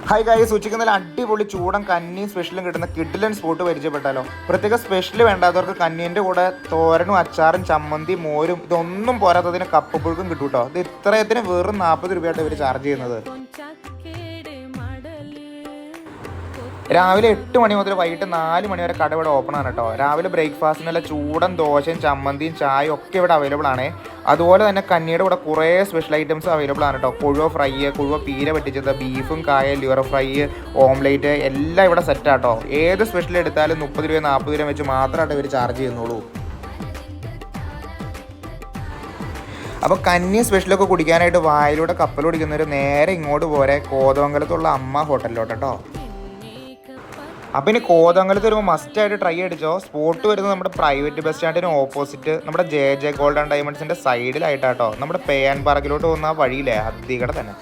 Hi guys, ഉച്ചയ്ക്ക് നല്ല അടിപൊളി ചൂടൻ കന്നിയും സ്പെഷ്യലും കിട്ടുന്ന കിഡിലൻ സ്പോട്ട് പരിചയപ്പെട്ടാലോ. പ്രത്യേക സ്പെഷ്യൽ വേണ്ടാത്തവർക്ക് കന്നീൻ്റെ കൂടെ തോരനും അച്ചാറും ചമ്മന്തി മോരും ഇതൊന്നും പോരാത്തതിന് കപ്പപ്പുഴുക്കും കിട്ടും കേട്ടോ. ഇത് ഇത്രയത്തിന് വെറും 40 രൂപയായിട്ട് ഇവർ ചാർജ് ചെയ്യുന്നത്. രാവിലെ 8 മണി മുതൽ വൈകിട്ട് 4 മണി വരെ കട ഇവിടെ ഓപ്പൺ ആണ് കേട്ടോ. രാവിലെ ബ്രേക്ക്ഫാസ്റ്റിനുള്ള ചൂടൻ ദോശയും ചമ്മന്തിയും ചായയും ഒക്കെ ഇവിടെ അവൈലബിൾ ആണ്. അതുപോലെ തന്നെ കന്നിയുടെ കൂടെ കുറേ സ്പെഷ്യൽ ഐറ്റംസ് അവൈലബിൾ ആണ് കേട്ടോ. കുഴുവ ഫ്രൈ, കുഴുവ പീര വെട്ടിച്ചത്, ബീഫും കായ, ലിവർ ഫ്രൈ, ഓംലേറ്റ് എല്ലാം ഇവിടെ സെറ്റാട്ടോ. ഏത് സ്പെഷ്യൽ എടുത്താലും 30 രൂപ 40 രൂപ വെച്ച് മാത്രമായിട്ട് ഇവർ ചാർജ് ചെയ്യുന്നുള്ളൂ. അപ്പോൾ കന്നി സ്പെഷ്യലൊക്കെ കുടിക്കാനായിട്ട് വായിലൂടെ കപ്പൽ കുടിക്കുന്നവർ നേരെ ഇങ്ങോട്ട് പോരെ, കോതമംഗലത്തുള്ള അമ്മ ഹോട്ടലിലോട്ട് കേട്ടോ. അപ്പോൾ ഇനി കോതമംഗലത്ത് വരുമ്പോൾ മസ്റ്റായിട്ട് ട്രൈ അടിച്ചോ. സ്പോട്ട് വരുന്നത് നമ്മുടെ പ്രൈവറ്റ് ബസ് സ്റ്റാൻഡിന് ഓപ്പോസിറ്റ് നമ്മുടെ ജെ ഗോൾഡ് ആൻഡ് ഡയമണ്ട്സിൻ്റെ സൈഡിലായിട്ടാട്ടോ. നമ്മുടെ പേ ആൻഡ് പാർക്കിലോട്ട് പോകുന്ന വഴിയില്ലേ, അതികടെ തന്നെ.